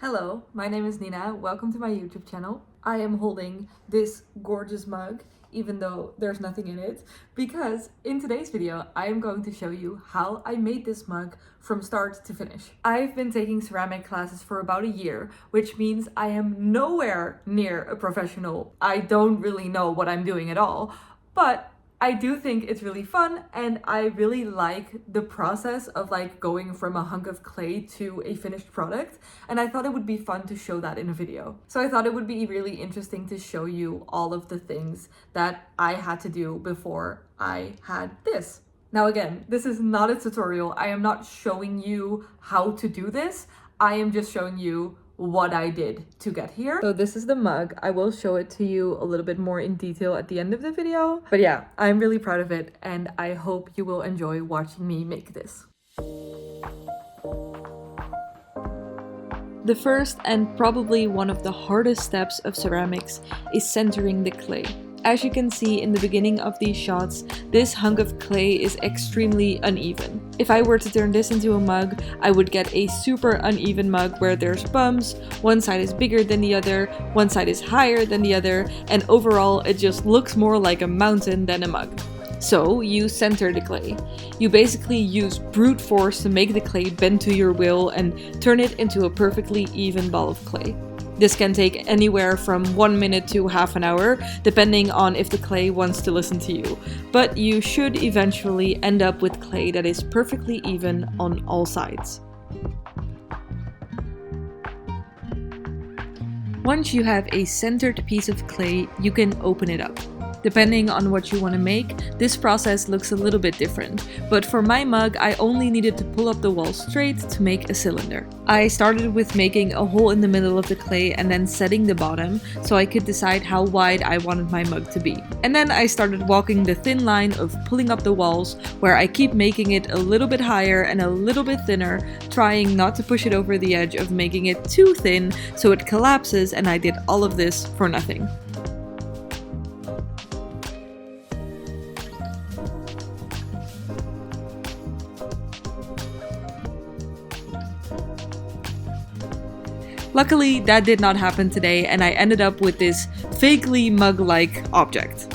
Hello, my name is Nina. Welcome to my YouTube channel. I am holding this gorgeous mug, even though there's nothing in it, because in today's video, I am going to show you how I made this mug from start to finish. I've been taking ceramic classes for about a year, which means I am nowhere near a professional. I don't really know what I'm doing at all, but I do think it's really fun, and I really like the process of going from a hunk of clay to a finished product, and I thought it would be fun to show that in a video. So I thought it would be really interesting to show you all of the things that I had to do before I had this. Now again, this is not a tutorial. I am not showing you how to do this. I am just showing you what I did to get here. So this is the mug. I will show it to you a little bit more in detail at the end of the video. But yeah, I'm really proud of it, and I hope you will enjoy watching me make this. The first and probably one of the hardest steps of ceramics is centering the clay. As you can see in the beginning of these shots, this hunk of clay is extremely uneven. If I were to turn this into a mug, I would get a super uneven mug where there's bumps, one side is bigger than the other, one side is higher than the other, and overall it just looks more like a mountain than a mug. So you center the clay. You basically use brute force to make the clay bend to your will and turn it into a perfectly even ball of clay. This can take anywhere from 1 minute to half an hour, depending on if the clay wants to listen to you. But you should eventually end up with clay that is perfectly even on all sides. Once you have a centered piece of clay, you can open it up. Depending on what you want to make, this process looks a little bit different, but for my mug I only needed to pull up the wall straight to make a cylinder. I started with making a hole in the middle of the clay and then setting the bottom so I could decide how wide I wanted my mug to be. And then I started walking the thin line of pulling up the walls, where I keep making it a little bit higher and a little bit thinner, trying not to push it over the edge of making it too thin so it collapses, and I did all of this for nothing. Luckily, that did not happen today, and I ended up with this vaguely mug-like object.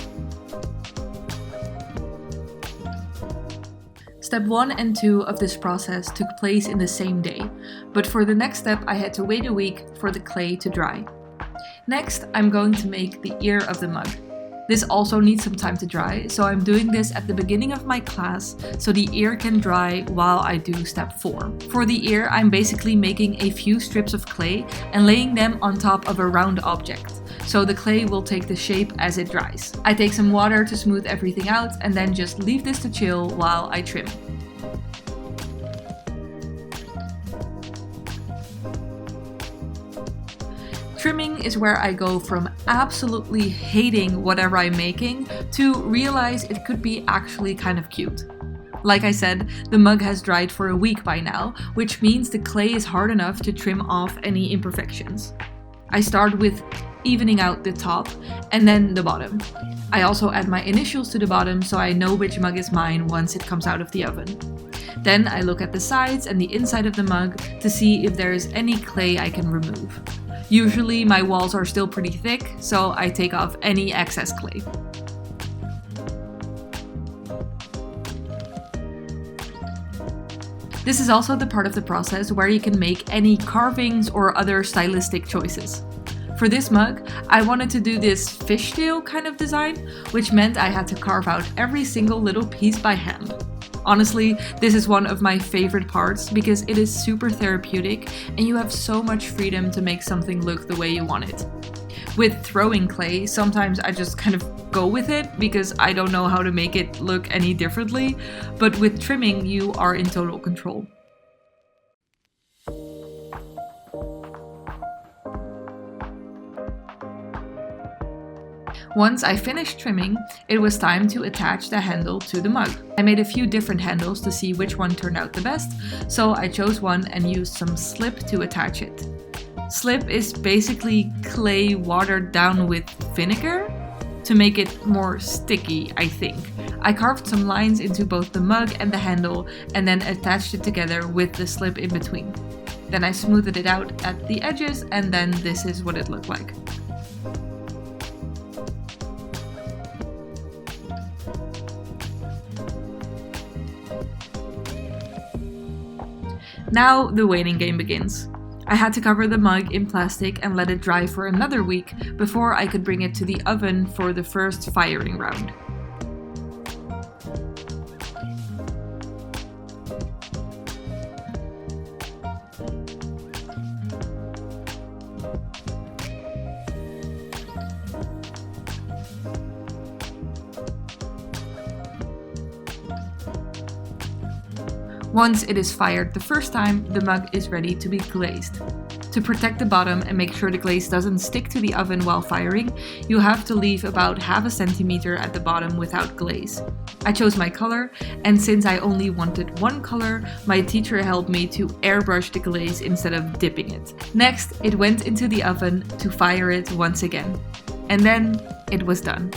Step 1 and 2 of this process took place in the same day, but for the next step I had to wait a week for the clay to dry. Next, I'm going to make the ear of the mug. This also needs some time to dry, so I'm doing this at the beginning of my class so the ear can dry while I do step 4. For the ear, I'm basically making a few strips of clay and laying them on top of a round object, so the clay will take the shape as it dries. I take some water to smooth everything out and then just leave this to chill while I trim. Trimming is where I go from absolutely hating whatever I'm making to realize it could be actually kind of cute. Like I said, the mug has dried for a week by now, which means the clay is hard enough to trim off any imperfections. I start with evening out the top and then the bottom. I also add my initials to the bottom so I know which mug is mine once it comes out of the oven. Then I look at the sides and the inside of the mug to see if there is any clay I can remove. Usually my walls are still pretty thick, so I take off any excess clay. This is also the part of the process where you can make any carvings or other stylistic choices. For this mug, I wanted to do this fishtail kind of design, which meant I had to carve out every single little piece by hand. Honestly, this is one of my favorite parts because it is super therapeutic and you have so much freedom to make something look the way you want it. With throwing clay, sometimes I just kind of go with it because I don't know how to make it look any differently, but with trimming, you are in total control. Once I finished trimming, it was time to attach the handle to the mug. I made a few different handles to see which one turned out the best, so I chose one and used some slip to attach it. Slip is basically clay watered down with vinegar to make it more sticky, I think. I carved some lines into both the mug and the handle and then attached it together with the slip in between. Then I smoothed it out at the edges, and then this is what it looked like. Now the waiting game begins. I had to cover the mug in plastic and let it dry for another week before I could bring it to the oven for the first firing round. Once it is fired the first time, the mug is ready to be glazed. To protect the bottom and make sure the glaze doesn't stick to the oven while firing, you have to leave about ½ centimeter at the bottom without glaze. I chose my color, and since I only wanted one color, my teacher helped me to airbrush the glaze instead of dipping it. Next, it went into the oven to fire it once again. And then it was done.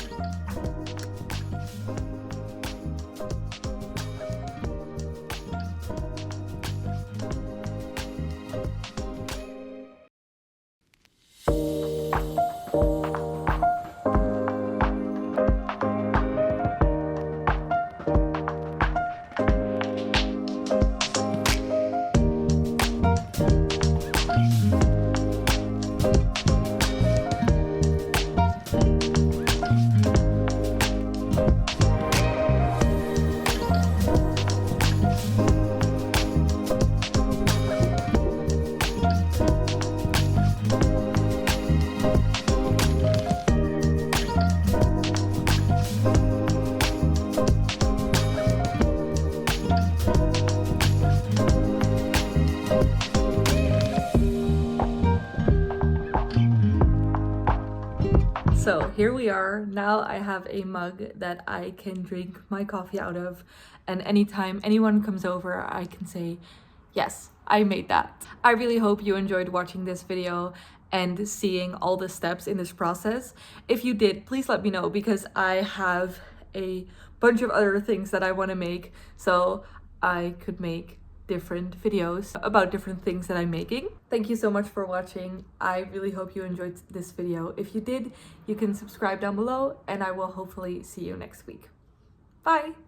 So here we are. Now I have a mug that I can drink my coffee out of, and anytime anyone comes over, I can say, yes, I made that. I really hope you enjoyed watching this video and seeing all the steps in this process. If you did, please let me know, because I have a bunch of other things that I want to make, so I could make different videos about different things that I'm making. Thank you so much for watching. I really hope you enjoyed this video. If you did, you can subscribe down below, and I will hopefully see you next week. Bye!